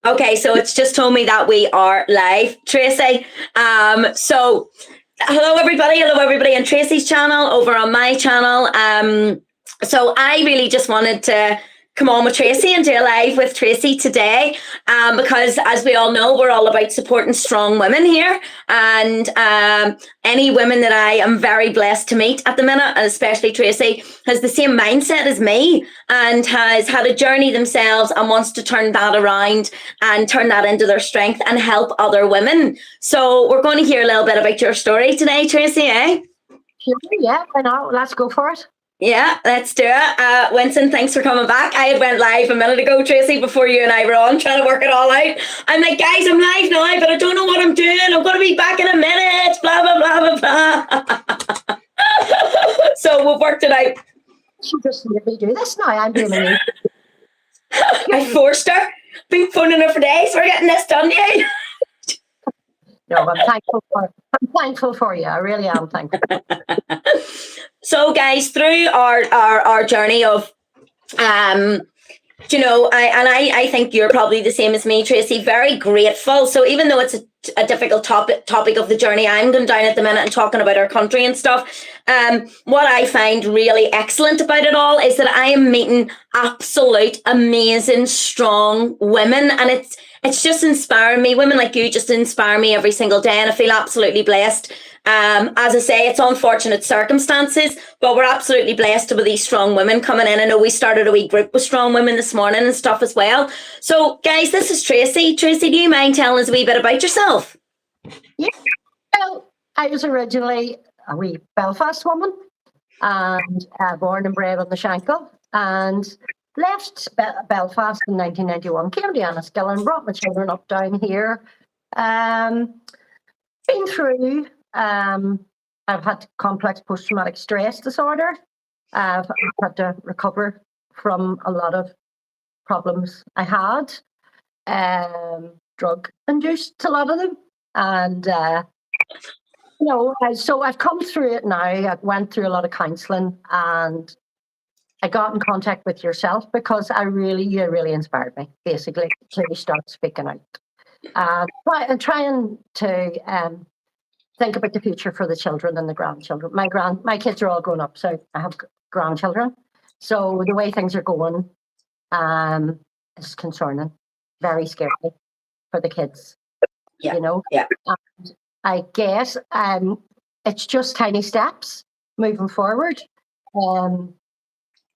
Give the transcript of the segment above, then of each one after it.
Okay, so it's just told me that we are live, Tracy. So hello everybody on Tracy's channel, over on my channel. So I really just wanted to come on with Tracy and do a live with Tracy today, because as we all know, we're all about supporting strong women here, and any women that I am very blessed to meet at the minute, and especially Tracy, has the same mindset as me and has had a journey themselves and wants to turn that around and turn that into their strength and help other women. So we're going to hear a little bit about your story today, Tracy, eh? Sure, yeah, why not? Let's go for it. Yeah, let's do it. Winston, thanks for coming back. I had went live a minute ago, Tracy, before you and I were on trying to work it all out. I'm like, guys, I'm live now, but I don't know what I'm doing. I'm going to be back in a minute. Blah, blah, blah, blah, blah. So we've worked it out. She just made me do this now. I'm doing it. I forced her. Been phoning her for days. We're getting this done, yeah. No, I'm thankful for you. I really am thankful. So, guys, through our journey of, you know, I think you're probably the same as me, Tracy, very grateful. So even though it's a difficult topic of the journey I'm going down at the minute and talking about our country and stuff, what I find really excellent about it all is that I am meeting absolute amazing, strong women, and it's just inspiring me. Women like you just inspire me every single day, and I feel absolutely blessed. As I say, it's unfortunate circumstances, but we're absolutely blessed with these strong women coming in. I know we started a wee group with strong women this morning and stuff as well. So, guys, this is Tracy. Tracy, do you mind telling us a wee bit about yourself? Yeah. Well, I was originally a wee Belfast woman, and born and bred on the Shankill, and left Belfast in 1991, came to Enniskillen, brought my children up down here. Been through, I've had complex post-traumatic stress disorder. I've had to recover from a lot of problems I had, drug-induced, a lot of them. And, you know, so I've come through it now. I went through a lot of counselling, and I got in contact with yourself because you really inspired me, basically, to start speaking out. And trying to think about the future for the children and the grandchildren. My kids are all grown up, so I have grandchildren. So the way things are going is concerning, very scary for the kids. Yeah. You know? Yeah. And I guess it's just tiny steps moving forward.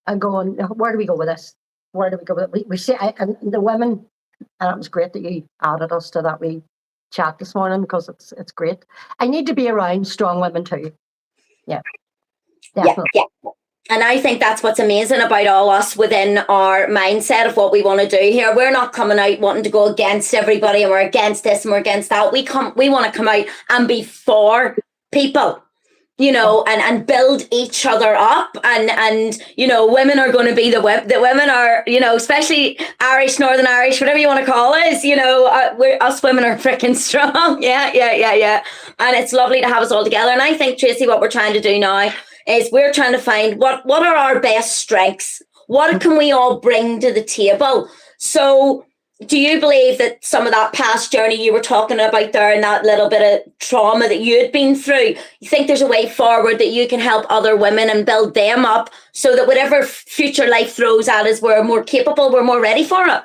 And going, where do we go with this? Where do we go with it? We see, and the women, and it was great that you added us to that wee chat this morning, because it's great. I need to be around strong women too. Yeah, definitely. Yeah. And I think that's what's amazing about all us within our mindset of what we want to do here. We're not coming out wanting to go against everybody and we're against this and we're against that. We want to come out and be for people, you know, and build each other up. And you know, women are going to be the women are, you know, especially Irish, Northern Irish, whatever you want to call us, you know, us women are freaking strong. Yeah. And it's lovely to have us all together. And I think, Tracy, what we're trying to do now is we're trying to find what are our best strengths? What can we all bring to the table? So do you believe that some of that past journey you were talking about there and that little bit of trauma that you had been through, you think there's a way forward that you can help other women and build them up so that whatever future life throws at us, we're more capable, we're more ready for it?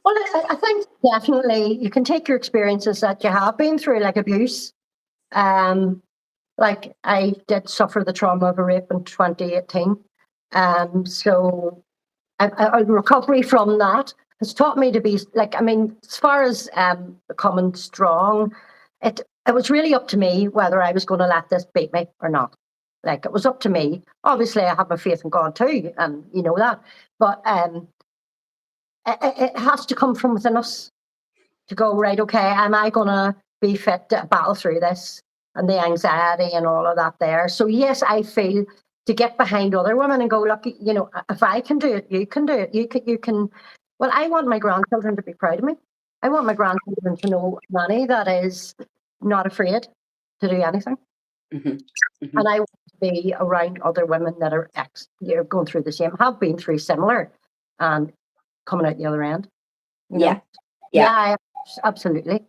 Well, I think definitely you can take your experiences that you have been through, like abuse. Like I did suffer the trauma of a rape in 2018. So a recovery from that has taught me to be, like, I mean, as far as becoming strong, it was really up to me whether I was going to let this beat me or not. Like, it was up to me. Obviously, I have my faith in God too, and you know that. But it has to come from within us to go, right, okay, am I going to be fit to battle through this and the anxiety and all of that there? So yes, I feel to get behind other women and go, look, you know, if I can do it, you can do it. You can. Well, I want my grandchildren to be proud of me. I want my grandchildren to know Nanny that is not afraid to do anything. Mm-hmm. Mm-hmm. And I want to be around other women that are going through the same, have been through similar, and coming out the other end. You know? Yeah, absolutely.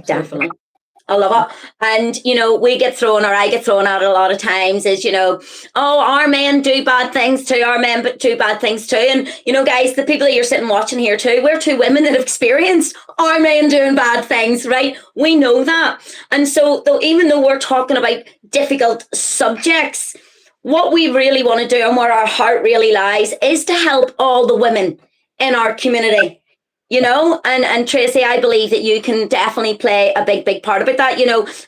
Definitely. I love it. And, I get thrown out a lot of times is, oh, our men do bad things too. Our men do bad things too. And, guys, the people that you're sitting watching here too, we're two women that have experienced our men doing bad things, right? We know that. And so even though we're talking about difficult subjects, what we really want to do and where our heart really lies is to help all the women in our community. And Tracy, I believe that you can definitely play a big part about that.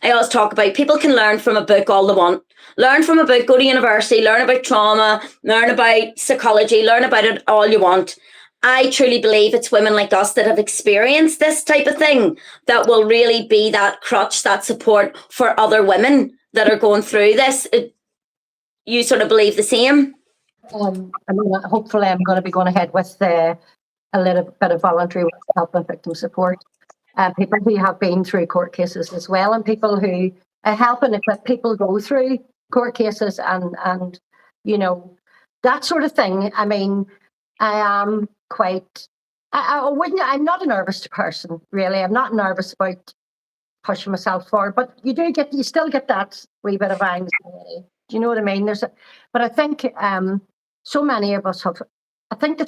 I always talk about people can learn from a book all they want. Learn from a book, go to university, learn about trauma, learn about psychology, learn about it all you want. I truly believe it's women like us that have experienced this type of thing that will really be that crutch, that support for other women that are going through this. You sort of believe the same? Hopefully I'm going to be going ahead with a little bit of voluntary help and victim support. People who have been through court cases as well, and people who help and equip people go through court cases and that sort of thing. I mean, I am quite. I'm not a nervous person, really. I'm not nervous about pushing myself forward, but you still get that wee bit of anxiety. Do you know what I mean? But I think so many of us have. I think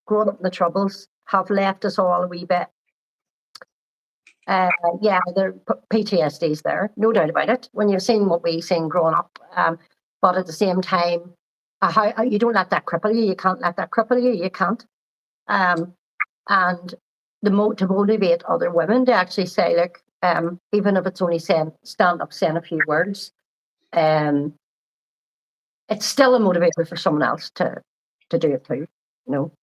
growing up in the Troubles have left us all a wee bit. There PTSD's there, no doubt about it. When you've seen what we've seen growing up, but at the same time, how you don't let that cripple you. You can't let that cripple you. You can't. And to motivate other women to actually say, look, even if it's only stand up, saying a few words, it's still a motivator for someone else to do it too.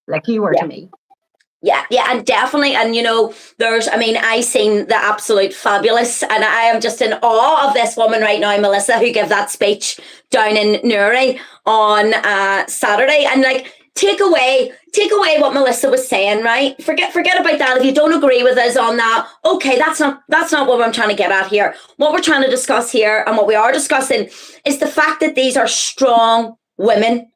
Like you were to me. Yeah, and definitely. And, I seen the absolute fabulous, and I am just in awe of this woman right now, Melissa, who gave that speech down in Newry on Saturday. And take away what Melissa was saying, right? Forget about that. If you don't agree with us on that, okay, that's not what I'm trying to get at here. What we're trying to discuss here, and what we are discussing, is the fact that these are strong women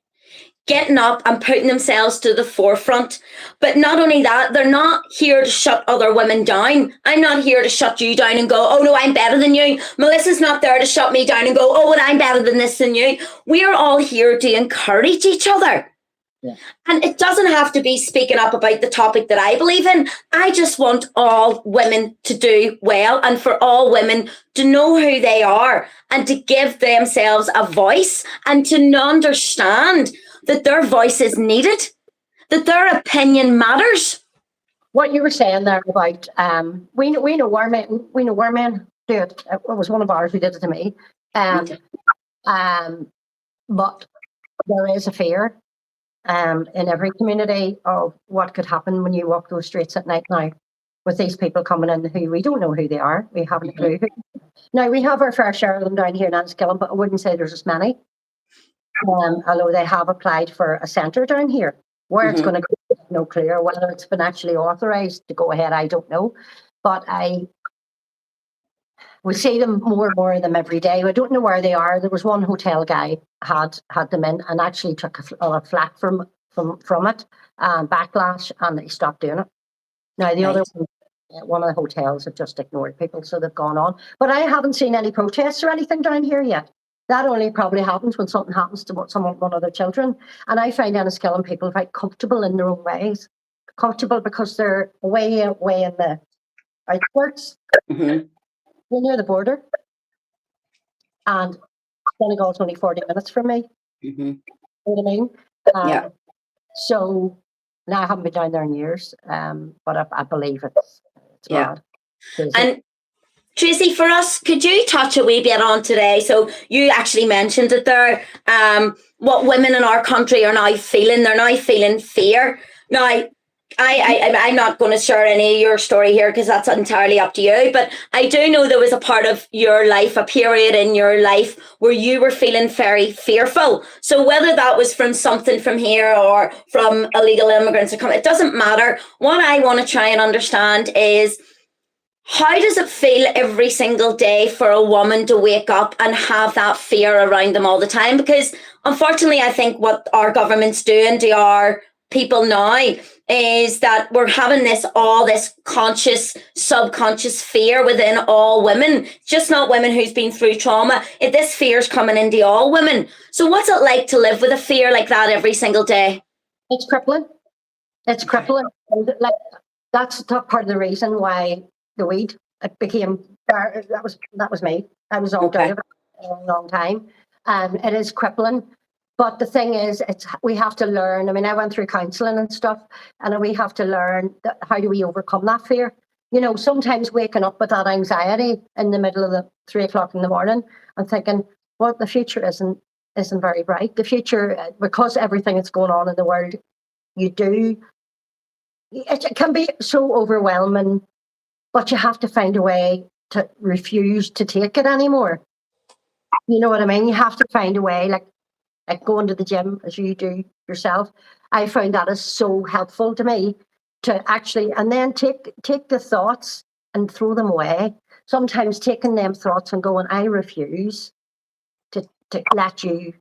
getting up and putting themselves to the forefront. But not only that, they're not here to shut other women down. I'm not here to shut you down and go, oh no, I'm better than you. Melissa's not there to shut me down and go, oh, well, I'm better than this than you. We are all here to encourage each other. Yeah. And it doesn't have to be speaking up about the topic that I believe in. I just want all women to do well, and for all women to know who they are and to give themselves a voice and to understand that their voice is needed, that their opinion matters. What you were saying there about we know our men do it. It was one of ours who did it to me. But there is a fear in every community of what could happen when you walk those streets at night now, with these people coming in who we don't know who they are. We haven't a clue. Now we have our fair share of them down here in Enniskillen, but I wouldn't say there's as many. Although they have applied for a centre down here, where it's going to go, no clear. Whether it's been actually authorised to go ahead, I don't know. But we see them more and more of them every day. I don't know where they are. There was one hotel guy had them in and actually took a flack from it, backlash, and they stopped doing it. Now the other one of the hotels have just ignored people, so they've gone on. But I haven't seen any protests or anything down here yet. That only probably happens when something happens to one of their children. And I find Enniskillen people quite comfortable in their own ways. Comfortable because they're way in the outskirts. Mm-hmm. They're near the border. And Senegal's only 40 minutes from me. Mm-hmm. You know what I mean? Yeah. So now I haven't been down there in years, but I believe it's mad. And Tracy, for us, could you touch a wee bit on today? So you actually mentioned it there, what women in our country are now feeling. They're now feeling fear. Now, I'm not going to share any of your story here because that's entirely up to you. But I do know there was a part of your life, a period in your life where you were feeling very fearful. So whether that was from something from here or from illegal immigrants, it doesn't matter. What I want to try and understand is, how does it feel every single day for a woman to wake up and have that fear around them all the time? Because unfortunately, I think what our government's doing to our people now is that we're having this conscious, subconscious fear within all women, just not women who's been through trauma. This fear's coming into all women. So what's it like to live with a fear like that every single day? It's crippling. It's crippling. And, like, that's part of the reason why the weed, it became, that was me. I was all out of it for a long time. It is crippling. But the thing is, we have to learn. I mean, I went through counselling and stuff, and we have to learn how do we overcome that fear. You know, sometimes waking up with that anxiety in the middle of the 3 o'clock in the morning and thinking, well, the future isn't very bright. The future, because everything that's going on in the world, it can be so overwhelming, but you have to find a way to refuse to take it anymore. You know what I mean? You have to find a way, like going to the gym as you do yourself. I found that is so helpful to me to actually, and then take the thoughts and throw them away. Sometimes taking them thoughts and going, I refuse to let you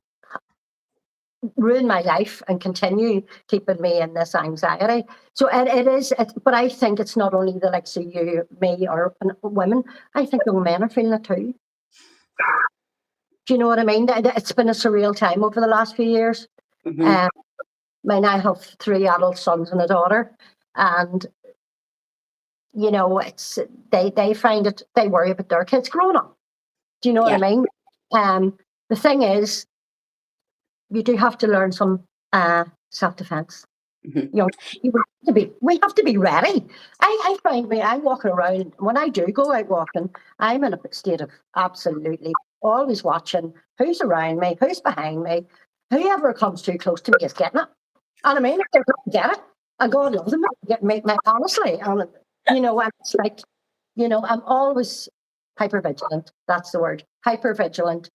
ruin my life and continue keeping me in this anxiety. So it is, but I think it's not only the likes of you, me, or women. I think young men are feeling it too. Do you know what I mean? It's been a surreal time over the last few years. I have 3 adult sons and a daughter, and you know, it's they find it. They worry about their kids growing up. Do you know what I mean? The thing is, you do have to learn some self-defense. You know, we have to be ready. I find I'm walking around, when I do go out walking, I'm in a state of absolutely always watching who's around me, who's behind me. Whoever comes too close to me is getting it. And I mean, if they don't get it, and God love them, get me honestly. And you know, it's like, you know, I'm always hyper vigilant. That's the word, hyper vigilant.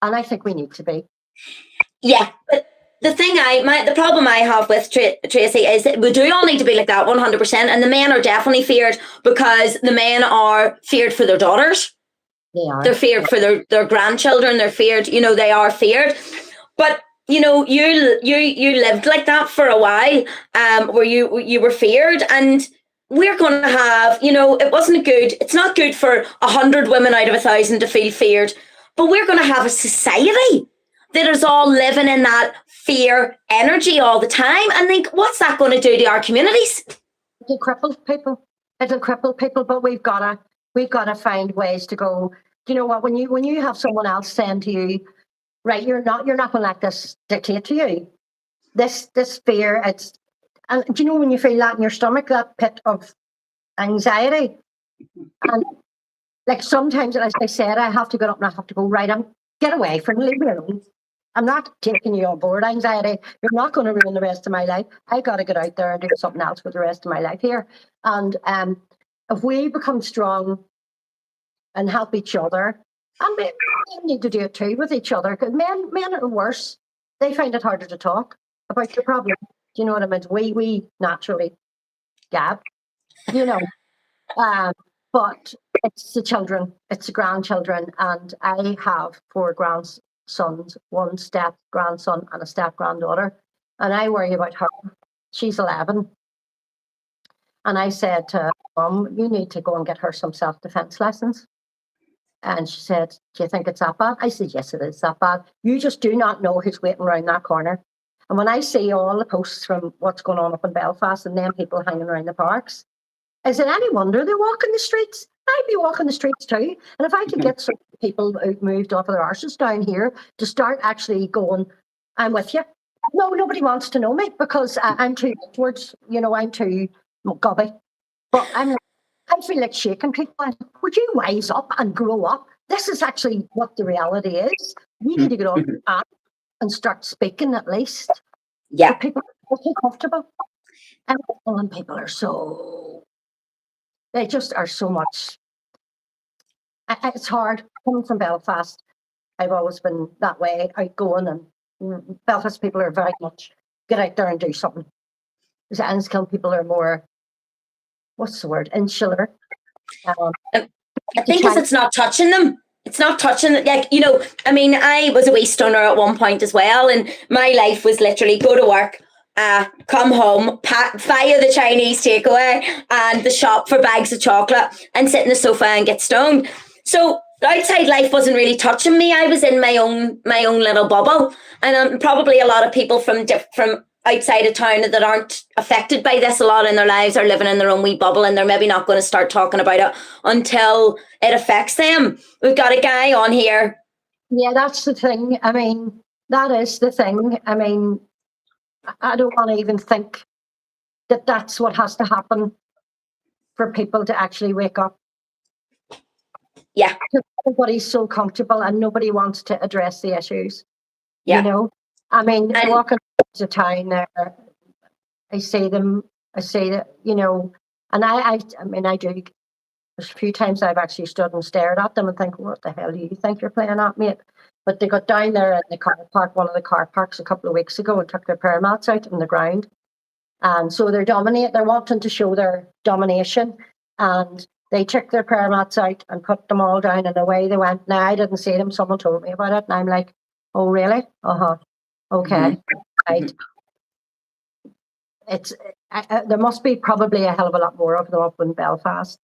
And I think we need to be. Yeah, but the problem I have with Tracy is that we do all need to be like that 100%, and the men are definitely feared, because the men are feared for their daughters. They're feared for their grandchildren. They're feared, you know, they are feared. But you know, you lived like that for a while, where you were feared, and we're going to have, you know, it wasn't good. It's not good for 100 women out of 1,000 to feel feared, but we're going to have a society that is all living in that fear energy all the time. And think, what's that going to do to our communities? It'll cripple people. But we've got to find ways to go. Do you know what? When you have someone else saying to you, right, you're not going to let this dictate to you. This fear, and do you know when you feel that in your stomach, that pit of anxiety? And like sometimes, as I said, I have to get up and I have to go, right, get away from me, leave me alone. I'm not taking you on board, anxiety. You're not going to ruin the rest of my life. I got to get out there and do something else with the rest of my life here. And if we become strong and help each other, and we need to do it too with each other, because men are worse. They find it harder to talk about your problem. Do you know what I mean? We naturally gab, you know. But it's the children, it's the grandchildren, and I have 4 grandsons, 1 step grandson and a step granddaughter, and I worry about her. She's 11, and I said to Mum, you need to go and get her some self-defense lessons. And she said, do you think it's that bad? I said, yes, it is that bad. You just do not know who's waiting around that corner. And when I see all the posts from what's going on up in Belfast and then people hanging around the parks, is it any wonder they're walking the streets? I'd be walking the streets too. And if I could get some people out moved off of their arses down here to start actually going, I'm with you. No, nobody wants to know me because I'm too towards, you know, I'm too gobby. But I feel like shaking people. Would you wise up and grow up? This is actually what the reality is. You need to get on and start speaking at least. Yeah. People are too comfortable. And people are they just are so much. It's hard. Coming from Belfast, I've always been that way, outgoing, and Belfast people are very much get out there and do something. Enniskillen people are more, what's the word, insular. I think because it's not touching them. It's not touching, like, you know, I mean, I was a wee stunner at one point as well, and my life was literally go to work, come home, fire the Chinese takeaway and the shop for bags of chocolate and sit in the sofa and get stoned. So outside life wasn't really touching me. I was in my own little bubble, and probably a lot of people from outside of town that aren't affected by this a lot in their lives are living in their own wee bubble, and they're maybe not going to start talking about it until it affects them. We've got a guy on here. Yeah, that's the thing. I mean, that is the thing. I mean, I don't want to even think that that's what has to happen for people to actually wake up. Yeah. Everybody's so comfortable and nobody wants to address the issues. Yeah. You know, I mean, walking to town there, I say that, you know, and I mean, I do. There's a few times I've actually stood and stared at them and think, what the hell do you think you're playing at, mate? But they got down there in the car park, one of the car parks a couple of weeks ago, and took their prayer mats out on the ground. And so they're wanting to show their domination. And they took their prayer mats out and put them all down, and away they went. Now, I didn't see them. Someone told me about it. And I'm like, oh, really? Uh-huh. Okay. Mm-hmm. Right. It's there must be probably a hell of a lot more of them up in Belfast.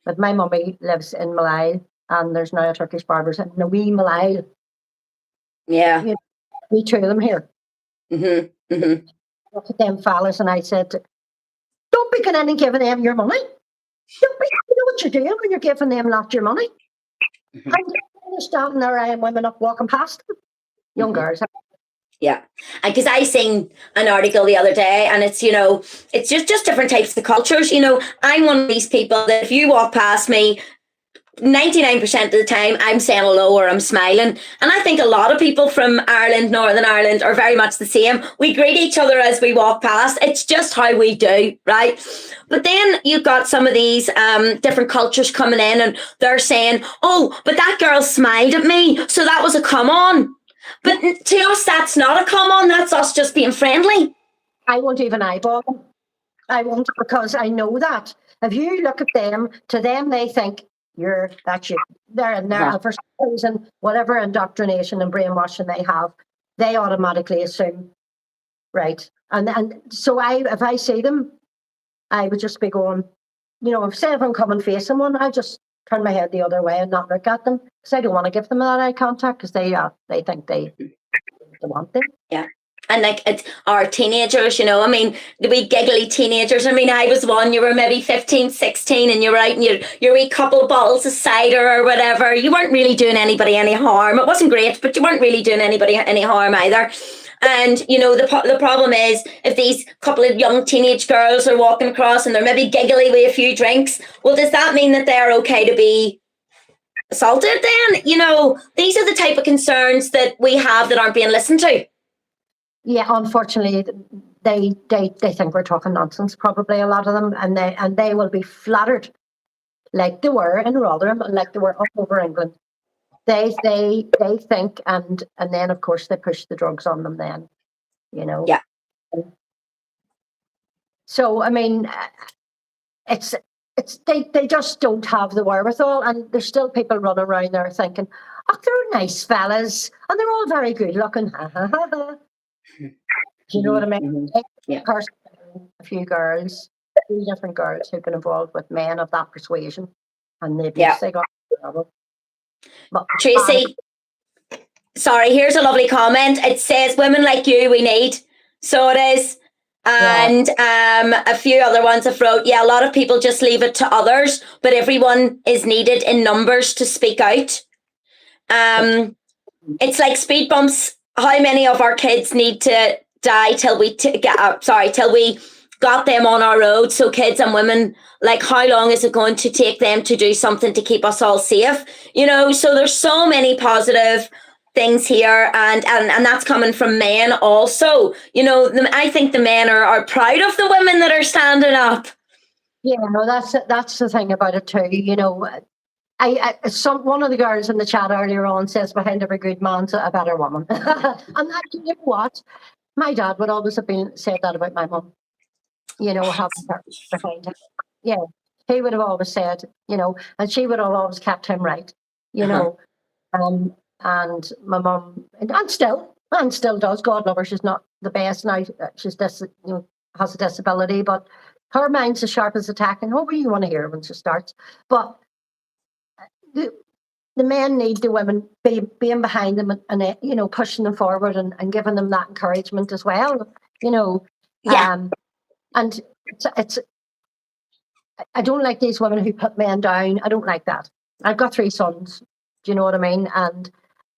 But my mummy lives in Malile, and there's now a Turkish barber's in the wee Malile. Yeah. You know, we two of them here. Mm-hmm. Mm-hmm. Look at them fellas, and I said, don't be going in and giving them your money. You know what you're doing when you're giving them lot your money. Mm-hmm. And they're standing there and women up walking past them. Young girls. Yeah. Because I seen an article the other day, and it's, you know, it's just different types of cultures. You know, I'm one of these people that if you walk past me, 99% of the time I'm saying hello or I'm smiling. And I think a lot of people from Ireland, Northern Ireland, are very much the same. We greet each other as we walk past. It's just how we do, right? But then you've got some of these different cultures coming in, and they're saying, oh, but that girl smiled at me, so that was a come on. But to us, that's not a come on. That's us just being friendly. I won't even eyeball them. I won't, because I know that if you look at them, to them they think that's you. They're in there for some reason, whatever indoctrination and brainwashing they have, they automatically assume, right? And so if I see them, I would just be going, you know, if I'm coming face someone, I just turn my head the other way and not look at them, because I don't want to give them that eye contact, because they think they want them. Yeah. And like it's our teenagers, you know, I mean, the wee giggly teenagers. I mean, I was one, you were maybe 15, 16, and you're out and your wee couple of bottles of cider or whatever. You weren't really doing anybody any harm. It wasn't great, but you weren't really doing anybody any harm either. And, you know, the problem is if these couple of young teenage girls are walking across and they're maybe giggly with a few drinks, well, does that mean that they're okay to be assaulted then? You know, these are the type of concerns that we have that aren't being listened to. Yeah, unfortunately, they think we're talking nonsense, probably a lot of them, and they will be flattered, like they were in Rotherham and like they were up over England. They think, and then of course they push the drugs on them. Then, you know. Yeah. So I mean, it's they just don't have the wherewithal, and there's still people running around there thinking, oh, they're nice fellas, and they're all very good looking. Do you know what I mean? Yeah. A few girls, 3 different girls who've been involved with men of that persuasion, and they got trouble. But Tracy, sorry, here's a lovely comment. It says, women like you we need. So it is. And a few other ones have wrote, a lot of people just leave it to others, but everyone is needed in numbers to speak out. It's like speed bumps. How many of our kids need to die till we till we got them on our road? So kids and women, like, how long is it going to take them to do something to keep us all safe? You know, so there's so many positive things here, and that's coming from men also. You know, I think the men are proud of the women that are standing up. Yeah, no, that's the thing about it too. You know, one of the girls in the chat earlier on says, behind every good man's a better woman. And that, you know what? My dad would always have said that about my mum. You know, having her behind him. Yeah, he would have always said, you know, and she would have always kept him right. You know, and my mum, and still does. God love her, she's not the best now. She's has a disability, but her mind's as sharp as a tack, and what do you want to hear when she starts? But the men need the women being behind them and pushing them forward and giving them that encouragement as well. Yeah. And it's I don't like these women who put men down. I don't like that. I've got 3 sons. Do you know what I mean? And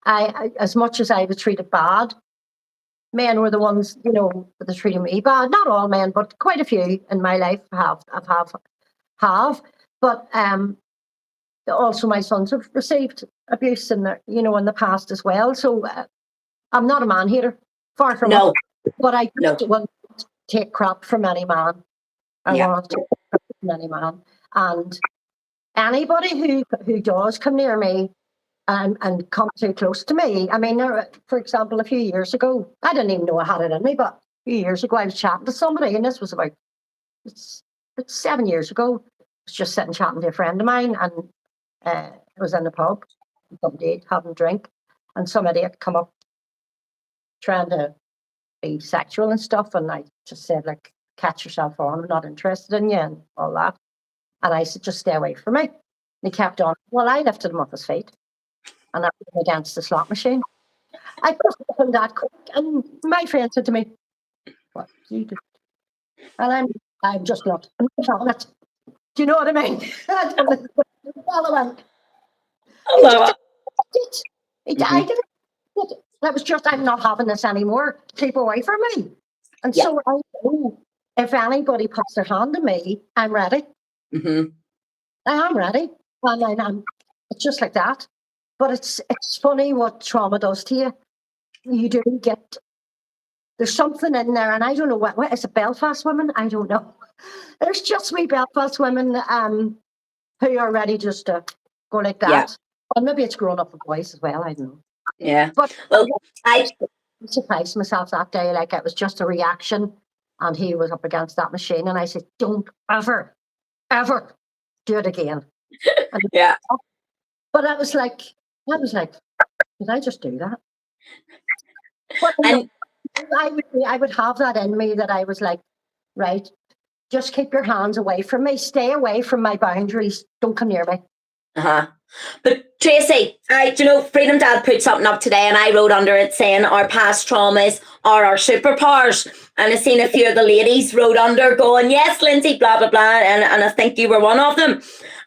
I as much as I was treated bad, men were the ones, that treated me bad. Not all men, but quite a few in my life have. But also my sons have received abuse in the past as well. So I'm not a man hater, far from No. it. But I No. won't take crap from any man. I won't take crap from any man. And anybody who does come near me and come too close to me. I mean, for example, a few years ago, I didn't even know I had it in me, but a few years ago I was chatting to somebody, and this was it's 7 years ago. I was just sitting chatting to a friend of mine, and I was in the pub, somebody having a drink, and some idiot come up trying to be sexual and stuff, and I just said, like, catch yourself on, I'm not interested in you, and all that. And I said, just stay away from me. And he kept on. Well, I lifted him off his feet, and I put him against the slot machine. I pushed him that quick, and my friend said to me, what do you do? And I'm just not on it. Do you know what I mean? Hello. I didn't. That was just, I'm not having this anymore. Keep away from me. And so I know if anybody puts their hand on me, I'm ready. Mm-hmm. I am ready. And it's just like that. But it's funny what trauma does to you. You do get, there's something in there, and I don't know what is it, Belfast women? I don't know. There's just we Belfast women who are ready just to go like that. Yeah. Or maybe it's grown up with boys as well, I don't know. Yeah. But well, I surprised myself that day, like it was just a reaction, and he was up against that machine, and I said, don't ever do it again. Yeah. But I was like, did I just do that? But And I would have that in me, that I was like, right, just keep your hands away from me. Stay away from my boundaries. Don't come near me. But Tracy, Freedom Dad put something up today, and I wrote under it saying our past traumas are our superpowers. And I've seen a few of the ladies wrote under going, yes, Lynsey, blah, blah, blah. And I think you were one of them.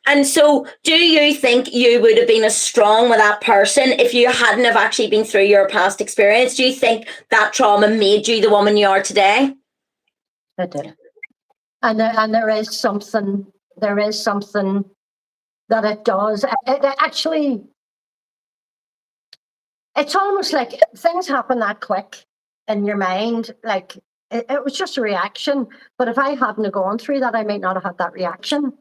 And so do you think you would have been as strong with that person if you hadn't have actually been through your past experience? Do you think that trauma made you the woman you are today? It did. And there is something that it does. It actually, it's almost like things happen that quick in your mind. Like it was just a reaction. But if I hadn't gone through that, I might not have had that reaction.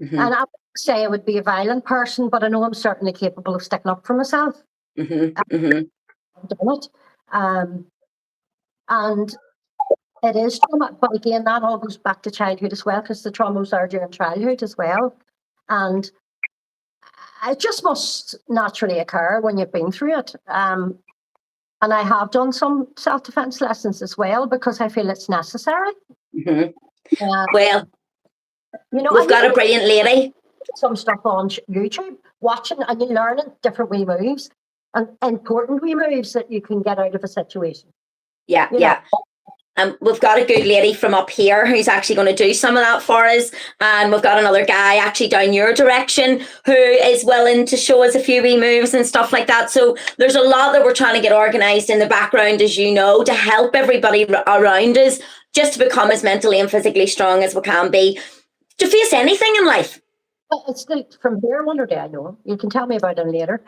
Mm-hmm. And I would say I would be a violent person, but I know I'm certainly capable of sticking up for myself. Mm-hmm. Mm-hmm. Doing it. And it is trauma. But again, that all goes back to childhood as well, because the traumas are during childhood as well. And it just must naturally occur when you've been through it. And I have done some self-defense lessons as well, because I feel it's necessary. Mm-hmm. Well, we've got a brilliant lady. Some stuff on YouTube, watching, and you're learning different wee moves and important wee moves that you can get out of a situation. Yeah. We've got a good lady from up here who's actually going to do some of that for us. And we've got another guy actually down your direction who is willing to show us a few wee moves and stuff like that. So there's a lot that we're trying to get organised in the background, as you know, to help everybody around us just to become as mentally and physically strong as we can be to face anything in life. It's from here, Wonder Day, I know. You can tell me about them later.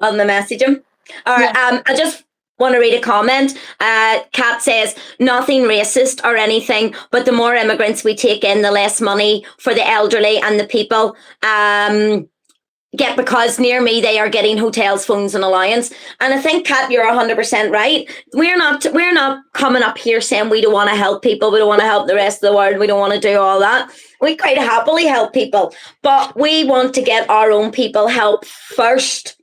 On the message him. All right, I just want to read a comment. Kat says, nothing racist or anything, but the more immigrants we take in, the less money for the elderly and the people get, because near me they are getting hotels, phones and allowance. And I think, Kat, you're 100% right. We're not coming up here saying we don't want to help people, we don't want to help the rest of the world, we don't want to do all that. We quite happily help people, but we want to get our own people help first.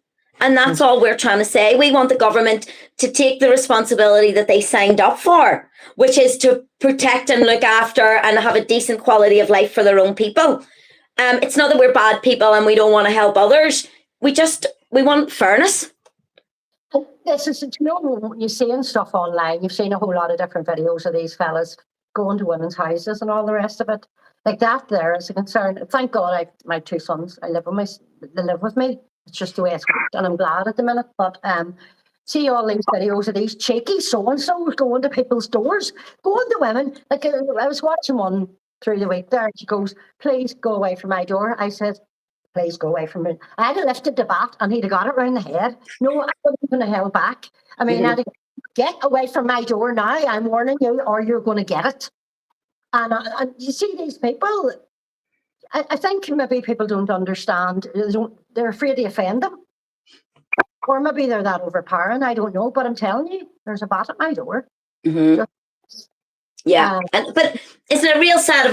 And that's all we're trying to say. We want the government to take the responsibility that they signed up for, which is to protect and look after and have a decent quality of life for their own people. It's not that we're bad people and we don't want to help others. We want fairness. This is, you're seeing stuff online. You've seen a whole lot of different videos of these fellas going to women's houses and all the rest of it. Like that there is a concern. Thank God my two sons, they live with me. It's just the way it's worked, and I'm glad at the minute. But see all these videos of these cheeky so-and-sos going to people's doors, going to women. Like I was watching one through the week there, and she goes, "Please go away from my door." I said, "Please go away from me." I had lifted the bat and he'd have got it round the head. No, I wouldn't have been held back. I mean, I'd get away from my door now. I'm warning you, or you're going to get it. And you see these people, I think maybe people don't understand. They're afraid to offend them. Or maybe they're that overpowering. I don't know. But I'm telling you, there's a bat at my door. Mm-hmm. Yeah. But isn't it a real sad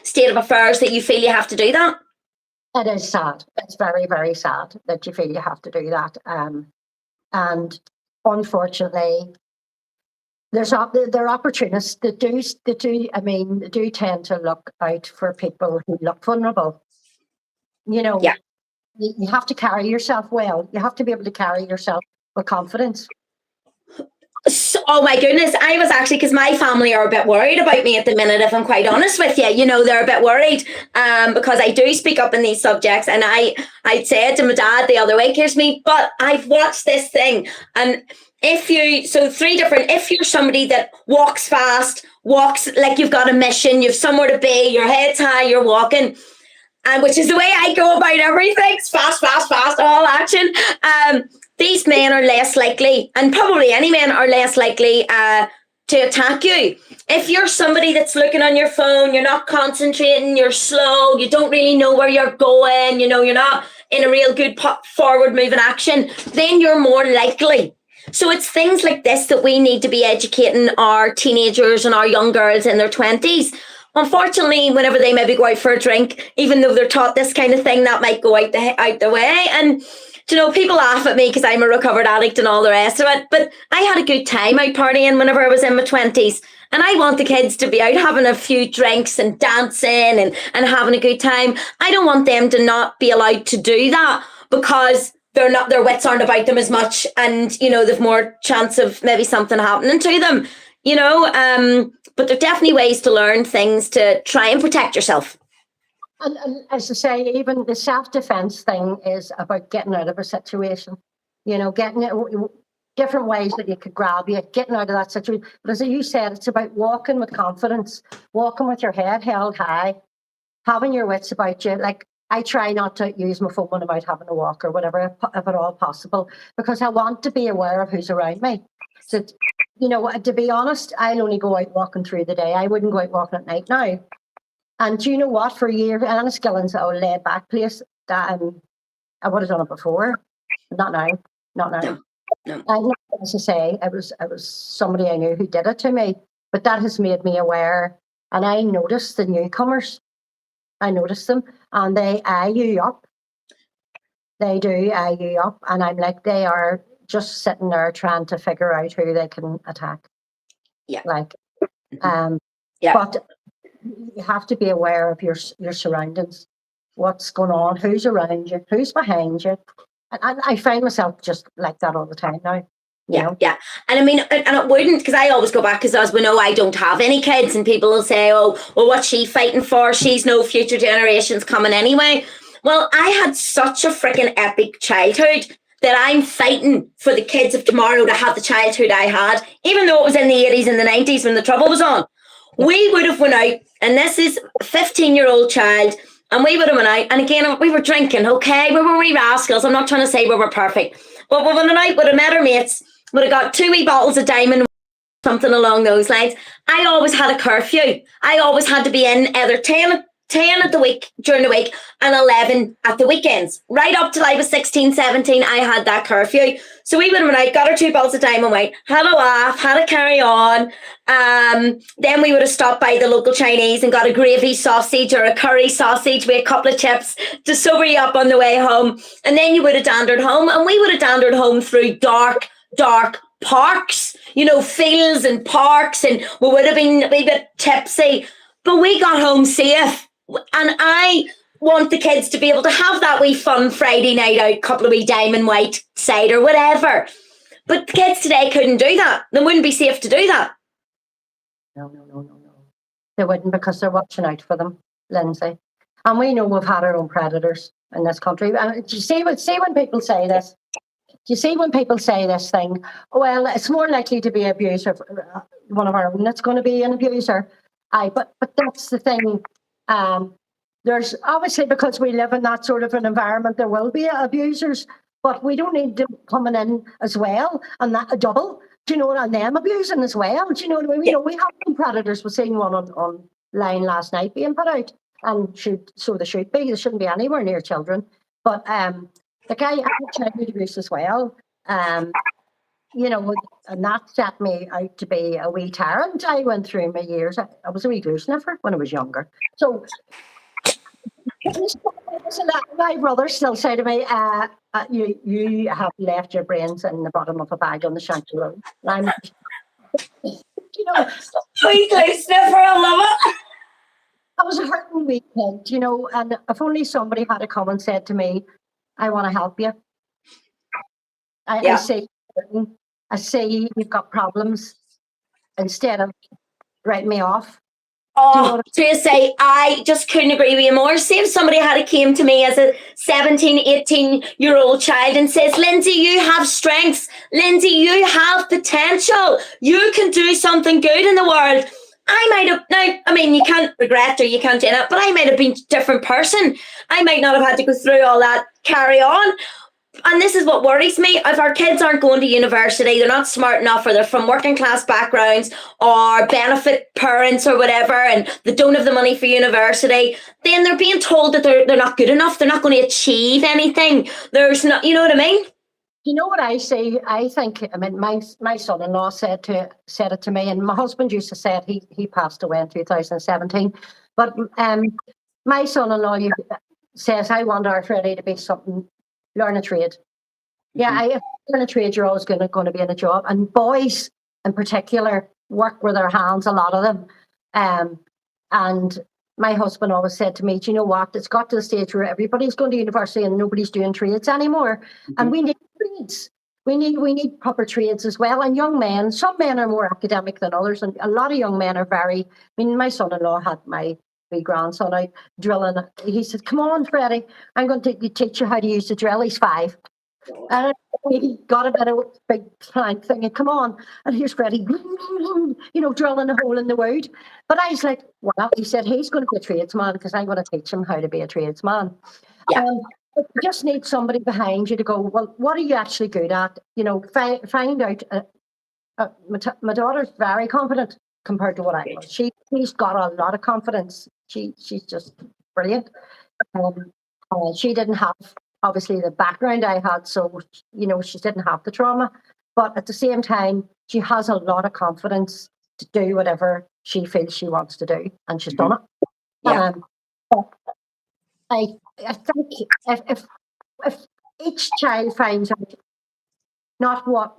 state of affairs that you feel you have to do that? It is sad. It's very, very sad that you feel you have to do that. And unfortunately, there are opportunists that do tend to look out for people who look vulnerable. You have to carry yourself well. You have to be able to carry yourself with confidence. So, oh my goodness, I was actually, because my family are a bit worried about me at the minute, if I'm quite honest with you. They're a bit worried because I do speak up in these subjects, and I said to my dad the other week, here's me, but I've watched this thing, and if you're somebody that walks fast, walks like you've got a mission, you've somewhere to be, your head's high, you're walking, and which is the way I go about everything, it's fast, all action. These men are less likely, and probably any men are less likely to attack you. If you're somebody that's looking on your phone, you're not concentrating, you're slow, you don't really know where you're going, you're not in a real good forward moving action, then you're more likely. So it's things like this that we need to be educating our teenagers and our young girls in their 20s. Unfortunately, whenever they maybe go out for a drink, even though they're taught this kind of thing, that might go out the way. And people laugh at me because I'm a recovered addict and all the rest of it. But I had a good time out partying whenever I was in my 20s. And I want the kids to be out having a few drinks and dancing and having a good time. I don't want them to not be allowed to do that because their wits aren't about them as much, and they've more chance of maybe something happening to them. But there are definitely ways to learn things to try and protect yourself. And as I say, even the self-defense thing is about getting out of a situation. Getting it, different ways that you could grab you, getting out of that situation. But as you said, it's about walking with confidence, walking with your head held high, having your wits about you. Like, I try not to use my phone when I'm out having a walk or whatever, if at all possible, because I want to be aware of who's around me. So, to be honest, I'll only go out walking through the day. I wouldn't go out walking at night now. And do you know what? For years, Enniskillen's a laid back place that I would have done it before. Not now. No. And as I say, it was somebody I knew who did it to me. But that has made me aware. And I noticed the newcomers. I noticed them, and they eye you up. They do eye you up, and I'm like, they are just sitting there trying to figure out who they can attack. Yeah. Yeah. But you have to be aware of your surroundings, what's going on, who's around you, who's behind you. And I find myself just like that all the time now. Yeah. And I mean, and it wouldn't, because I always go back, because as we know, I don't have any kids, and people will say, oh, well, what's she fighting for? She's no future generations coming anyway. Well, I had such a freaking epic childhood that I'm fighting for the kids of tomorrow to have the childhood I had, even though it was in the 80s and the 90s when the trouble was on. We would have went out, and this is a 15-year-old child, and we would have went out, and again, we were drinking, okay? We were wee rascals. I'm not trying to say we were perfect. But we went out, would have met our mates, would have got 2 wee bottles of Diamond, something along those lines. I always had a curfew. I always had to be in either 10 10 at the week during the week and 11 at the weekends. Right up till I was 16, 17, I had that curfew. So we would have went out, got our 2 bottles of Dynamite, had a laugh, had a carry on. Then we would have stopped by the local Chinese and got a gravy sausage or a curry sausage with a couple of chips to sober you up on the way home. And then you would have dandered home, and we would have dandered home through dark parks, fields and parks, and we would have been a wee bit tipsy, but we got home safe. And I want the kids to be able to have that wee fun Friday night out, couple of wee Diamond White cider, whatever. But the kids today couldn't do that. They wouldn't be safe to do that. No. They wouldn't, because they're watching out for them, Lynsey. And we know we've had our own predators in this country. Do you see when people say this? Do you see when people say this thing? Well, it's more likely to be an abuser, one of our own that's going to be an abuser. But that's the thing. There's obviously, because we live in that sort of an environment, there will be abusers, but we don't need them coming in as well, and that a double. Do you know, and them abusing as well? Do you know what I mean? Yeah. We have some predators. We're seeing one online last night being put out, and so they should be. They shouldn't be anywhere near children. But the guy had child abuse as well. And that set me out to be a wee tyrant. I went through my years. I was a wee glue sniffer when I was younger. So my brother still say to me, you have left your brains in the bottom of a bag on the Shanty Road. And I'm, Wee glue sniffer, I love it. I was a hurting wee kid, and if only somebody had come and said to me, I want to help you. I say you've got problems, instead of writing me off. Oh, to say, I just couldn't agree with you more. See, if somebody had came to me as a 17, 18-year-old child and says, Lynsey, you have strengths. Lynsey, you have potential. You can do something good in the world. I might have, now, I mean, you can't regret or you can't do that, but I might have been a different person. I might not have had to go through all that carry on. And this is what worries me. If our kids aren't going to university, they're not smart enough, or they're from working class backgrounds or benefit parents or whatever, and they don't have the money for university, then they're being told that they're not good enough. They're not going to achieve anything. There's not, you know what I mean? You know what I say? I think, my son-in-law said it to me, and my husband used to say it. He passed away in 2017. But my son-in-law says, I want our Freddie to be something, learn a trade. Yeah, if you learn a trade, you're always going to be in a job. And boys, in particular, work with their hands, a lot of them. And my husband always said to me, do you know what? It's got to the stage where everybody's going to university and nobody's doing trades anymore. Mm-hmm. And we need trades. We need proper trades as well. And young men, some men are more academic than others, and a lot of young men are my son-in-law had my grandson out drilling. He said, come on, Freddie, I'm going to teach you how to use the drill. He's 5. And he got a bit of a big plank thing, and come on. And here's Freddie, drilling a hole in the wood. But I was like, well, he said he's going to be a tradesman because I'm going to teach him how to be a tradesman. Yeah. But you just need somebody behind you to go, well, what are you actually good at? Find out. My daughter's very confident compared to what I was. She's got a lot of confidence. She's just brilliant. She didn't have, obviously, the background I had, so she didn't have the trauma. But at the same time, she has a lot of confidence to do whatever she feels she wants to do, and she's done it. Yeah. But I think if each child finds out not what,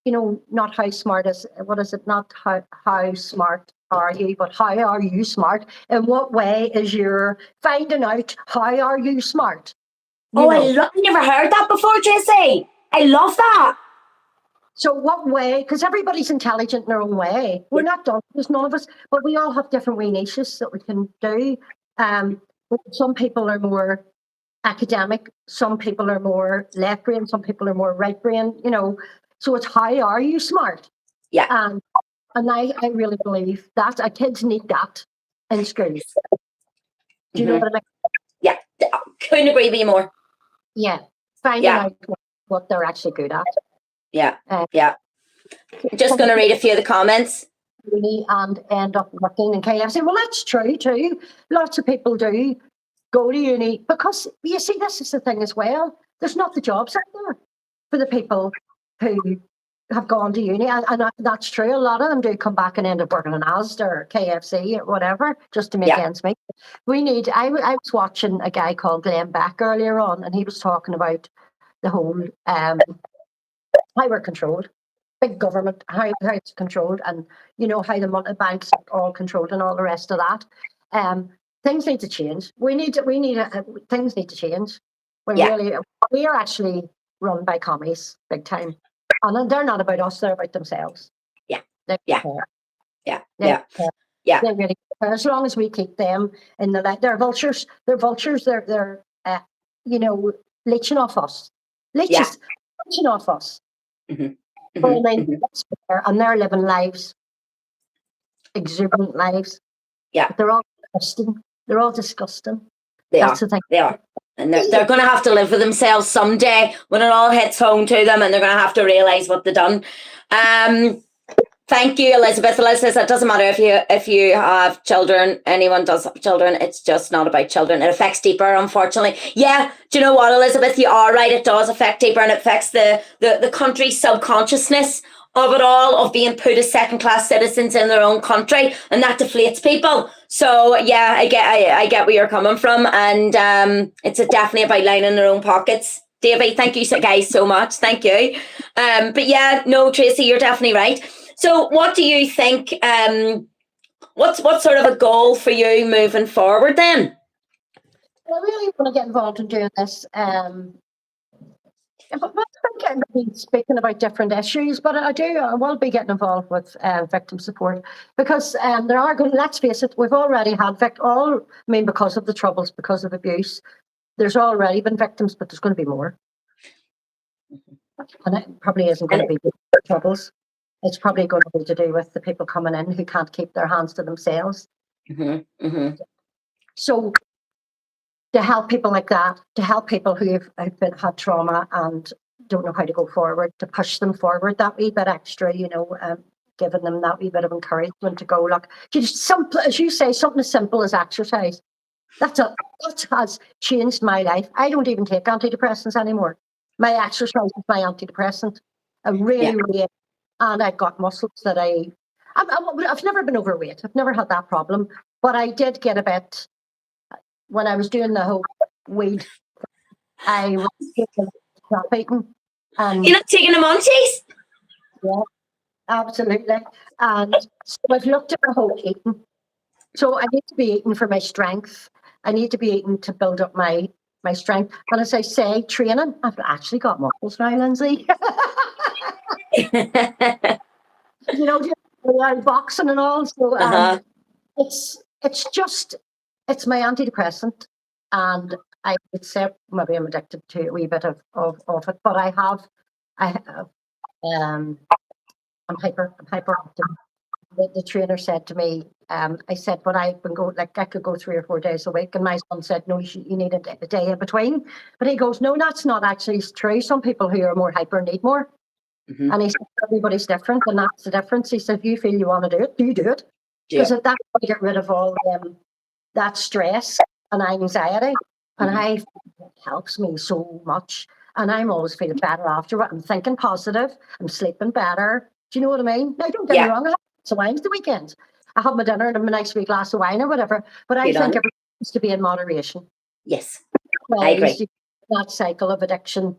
not how smart is, what is it, not how smart are you, but how are you smart? In what way is your finding out how are you smart? I never heard that before, Jessie. I love that. So what way, because everybody's intelligent in their own way. We're not done, there's none of us, but we all have different wee niches that we can do. Some people are more academic, some people are more left brain, some people are more right brain, so it's how are you smart? Yeah. And I really believe that kids need that in schools. Do you know what I mean? Yeah, couldn't agree with you more. Yeah, finding out what they're actually good at. Yeah, yeah. Just going to read a few of the comments. uni and end up working in KFC. Well, that's true too. Lots of people do go to uni because you see, this is the thing as well. There's not the jobs out there for the people who have gone to uni, and that's true. A lot of them do come back and end up working in Asda or KFC or whatever just to make ends meet. I was watching a guy called Glenn Beck earlier on, and he was talking about the whole how we're controlled, big government, how it's controlled, and how the money banks are all controlled and all the rest of that. Things need to change. Things need to change. We are actually run by commies big time, and they're not about us; they're about themselves. They really care. As long as we keep them in the light, they're vultures. They're vultures. They're leeching off us. Leeching off us. And they're living lives, exuberant lives. They're all disgusting. That's the thing. They are. And they're going to have to live with themselves someday when it all hits home to them, and they're going to have to realise what they've done. Thank you, Elizabeth. Elizabeth, it doesn't matter if you have children, anyone does have children, it's just not about children. It affects deeper, unfortunately. Yeah, do you know what, Elizabeth? You are right, it does affect deeper, and it affects the country's subconsciousness of it all, of being put as second-class citizens in their own country, and that deflates people. So yeah, I get where you're coming from, and it's definitely about lining their own pockets. Davy, thank you guys so much. Thank you. But yeah, no, Tracy, you're definitely right. So what do you think, what's sort of a goal for you moving forward then? I really want to get involved in doing this. But I'm speaking about different issues, but I will be getting involved with victim support, because there are going. Let's face it, we've already had because of the troubles, because of abuse. There's already been victims, but there's going to be more, and it probably isn't going to be troubles. It's probably going to be to do with the people coming in who can't keep their hands to themselves. So, to help people like that, to help people who have had trauma and don't know how to go forward, to push them forward that wee bit extra, giving them that wee bit of encouragement to go, look, as you say, something as simple as exercise. That has changed my life. I don't even take antidepressants anymore. My exercise is my antidepressant. I really, and I've got muscles that I've never been overweight. I've never had that problem, but I did get a bit. When I was doing the whole weed, I was eating. You're not taking the munchies? Yeah, absolutely. And so I've looked at the whole eating. So I need to be eating for my strength. I need to be eating to build up my strength. And as I say, training, I've actually got muscles now, Lynsey. Boxing and all. So it's my antidepressant, and I would say maybe I'm addicted to a wee bit of it, but I'm hyperactive. The trainer said to me, I said, but I've been going, I could go 3 or 4 days a week, and my son said, no, you need a day in between. But he goes, no, that's not actually true. Some people who are more hyper need more. And he said, everybody's different, and that's the difference. He said, if you feel you want to do it, you do it. Because at that point, you get rid of all that stress and anxiety, and it helps me so much. And I'm always feeling better after it. I'm thinking positive. I'm sleeping better. Do you know what I mean? Now, don't get me wrong. I have some wine the weekend. I have my dinner and a nice wee glass of wine or whatever. But I think everything needs to be in moderation. Yes, I agree. That cycle of addiction,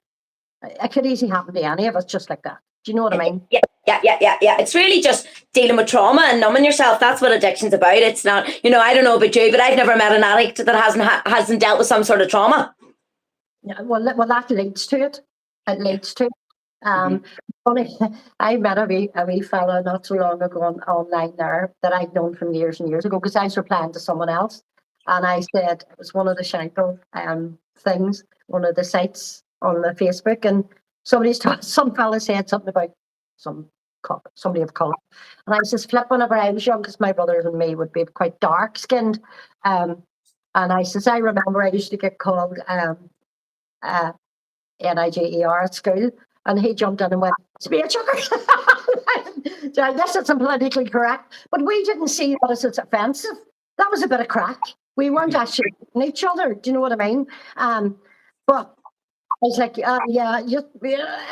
it could easily happen to any of us, just like that. Do you know what I mean? Yeah. It's really just dealing with trauma and numbing yourself. That's what addiction's about. It's not, I don't know about you, but I've never met an addict that hasn't dealt with some sort of trauma. Yeah, well, that leads to it. It leads to it. Funny, I met a wee fella not so long ago online there that I'd known from years and years ago, because I was replying to someone else, and I said it was one of the Shankill things, one of the sites on the Facebook, and some fella said something about somebody of colour, and I says, flip, whenever I was young, because my brothers and me would be quite dark skinned, and I says, I remember I used to get called NIGER at school, and he jumped in and went, spear chucker. I guess it's politically correct, but we didn't see that as it's offensive. That was a bit of crack. We weren't actually hitting each other. Do you know what I mean? But I was like, yeah.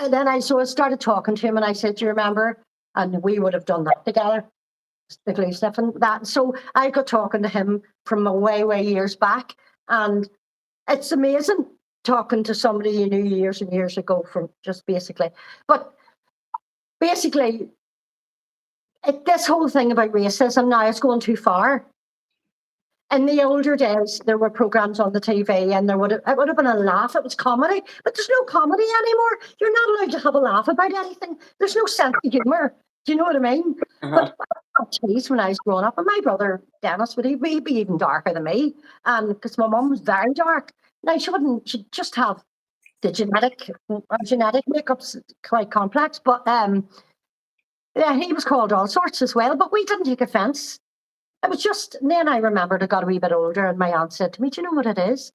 And then I started talking to him, and I said, "Do you remember?" And we would have done that together, the glue stuff and that. So I got talking to him from way years back, and it's amazing talking to somebody you knew years and years ago from just basically. But basically, this whole thing about racism now is going too far. In the older days, there were programs on the TV, and it would have been a laugh. It was comedy, but there's no comedy anymore. You're not allowed to have a laugh about anything. There's no sense of humour. Do you know what I mean? But when I was growing up, and my brother Dennis would he'd be even darker than me, because my mum was very dark. Now she'd just have the genetic makeup's quite complex, but yeah, he was called all sorts as well. But we didn't take offence. It was just, and then I remembered I got a wee bit older, and my aunt said to me, "Do you know what it is?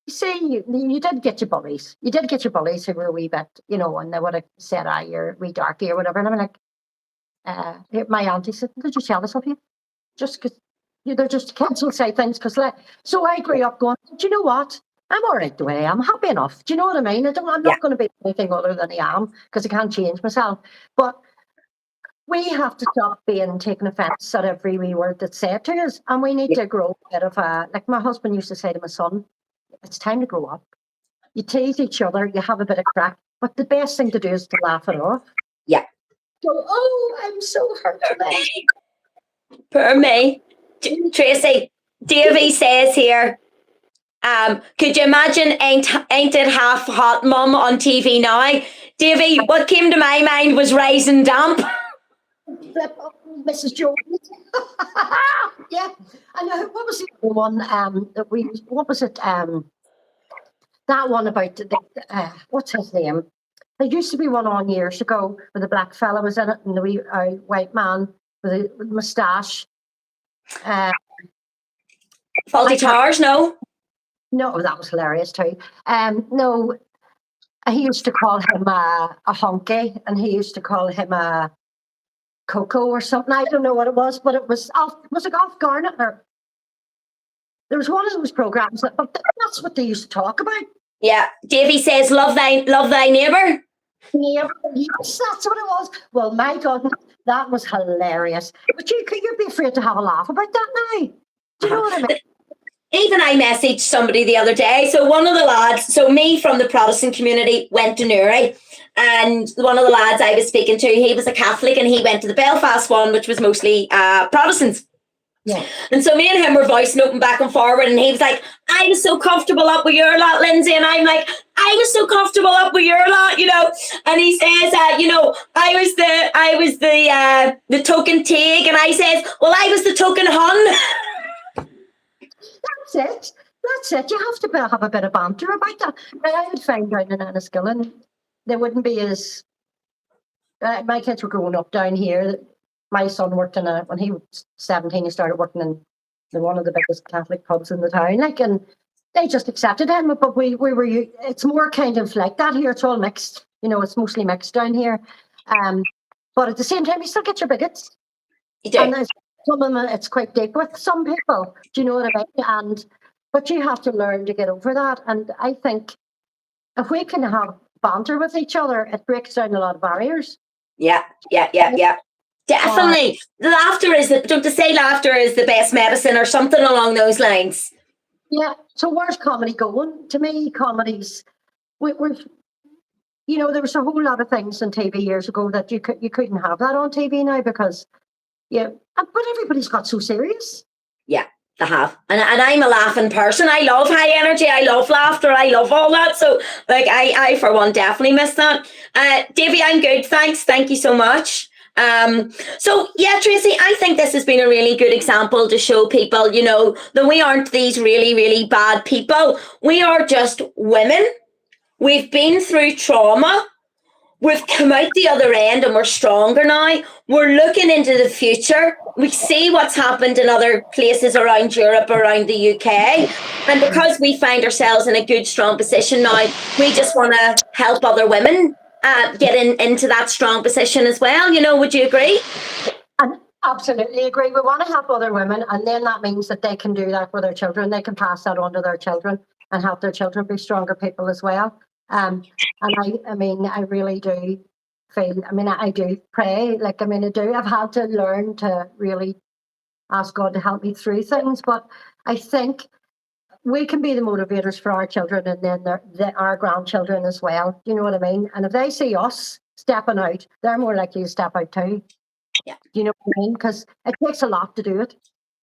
You see, you did get your bullies. You did get your bullies who were a wee bit, and they would have said, you're wee darky or whatever." And I'm like, my auntie said, "Did you jealous of you? Just because they're just kids will say things." So I grew up going, "Do you know what? I'm all right the way I am. Happy enough." Do you know what I mean? I'm not going to be anything other than I am, because I can't change myself. But we have to stop being taken offence at every wee word that's said to us, and we need to grow a bit of like my husband used to say to my son, "It's time to grow up. You tease each other, you have a bit of crack, but the best thing to do is to laugh it off." Yeah. So, I'm so hurt today. Poor me. Tracy, Davy says here, could you imagine ain't it half hot mum on TV now? Davy, what came to my mind was Rising Damp. Mrs. Jones. Yeah. And what was the other one what was it? That one about what's his name? There used to be one on years ago where the black fella was in it, and the wee white man with a moustache. Faulty Towers, no? No, that was hilarious too. No, he used to call him a honky, and he used to call him a Coco or something. I don't know what it was, but it was Golf Garnet, or there was one of those programs but that's what they used to talk about. Yeah. Davy says, love thy neighbour. Neighbour, yes, that's what it was. Well, my God, that was hilarious. But you'd be afraid to have a laugh about that now. Do you know what I mean? Even I messaged somebody the other day. So one of the lads, me from the Protestant community, went to Newry. And one of the lads I was speaking to, he was a Catholic, and he went to the Belfast one, which was mostly Protestants. Yeah. And so me and him were voice noting back and forward, and he was like, "I was so comfortable up with your lot, Lynsey." And I'm like, "I was so comfortable up with your lot, And he says, I was the token Tig, and I says, "Well, I was the token Hun." That's it. You have to have a bit of banter about that. I would find down in Enniskillen, there wouldn't be as. My kids were growing up down here. My son worked when he was 17, he started working in one of the biggest Catholic pubs in the town. And they just accepted him. But we were. It's more kind of like that here. It's all mixed. It's mostly mixed down here. But at the same time, you still get your bigots. You do. And some of them, it's quite deep with some people. Do you know what I mean? But you have to learn to get over that. And I think if we can have banter with each other, it breaks down a lot of barriers. Yeah. Definitely. Laughter is the best medicine, or something along those lines. Yeah. So where's comedy going? To me, comedy's there was a whole lot of things on TV years ago that you couldn't have that on TV now, because but everybody's got so serious. Yeah. They have. And I'm a laughing person. I love high energy. I love laughter. I love all that. So I for one definitely miss that. Davy, I'm good. Thanks. Thank you so much. Tracy, I think this has been a really good example to show people, that we aren't these really, really bad people. We are just women. We've been through trauma. We've come out the other end, and we're stronger now. We're looking into the future. We see what's happened in other places around Europe, around the UK. And because we find ourselves in a good, strong position now, we just want to help other women get into that strong position as well. You know, would you agree? And absolutely agree. We want to help other women, and then that means that they can do that for their children. They can pass that on to their children and help their children be stronger people as well. And I mean, I really do feel. I mean, I do pray. Like, I mean, I do. I've had to learn to really ask God to help me through things, but I think we can be the motivators for our children and then our grandchildren as well. You know what I mean? And if they see us stepping out, they're more likely to step out too. Yeah. You know what I mean? Because it takes a lot to do it.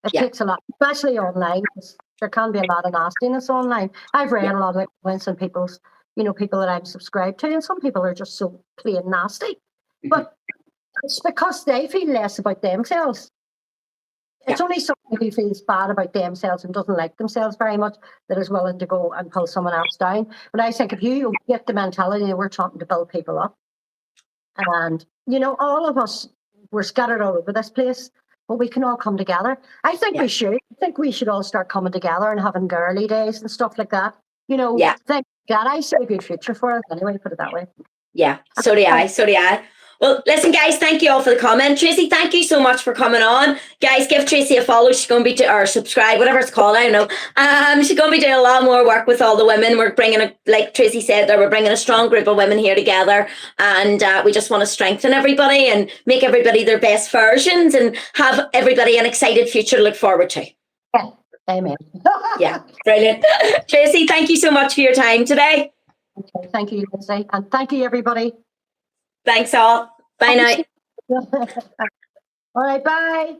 It Yeah. takes a lot, especially online. 'Cause there can be a lot of nastiness online. I've read a lot of comments and people's, people that I'm subscribed to, and some people are just so plain nasty. But it's because they feel less about themselves. It's only somebody who feels bad about themselves and doesn't like themselves very much that is willing to go and pull someone else down. But I think if you get the mentality that we're trying to build people up, and all of us, we're scattered all over this place, but we can all come together. I think we should. I think we should all start coming together and having girly days and stuff like that. Thank God, I see a good future for us anyway, put it that way. Yeah, so do I. So do I. Well, listen, guys, thank you all for the comment. Tracy, thank you so much for coming on. Guys, give Tracy a follow. She's going to be, or subscribe, whatever it's called, I don't know. She's going to be doing a lot more work with all the women. We're bringing, like Tracy said there, we're bringing a strong group of women here together. And we just want to strengthen everybody and make everybody their best versions and have everybody an excited future to look forward to. Yeah, amen. Yeah, brilliant. Tracy, thank you so much for your time today. Okay, thank you, Lynsey. And thank you, everybody. Thanks all. Bye now. All right, bye.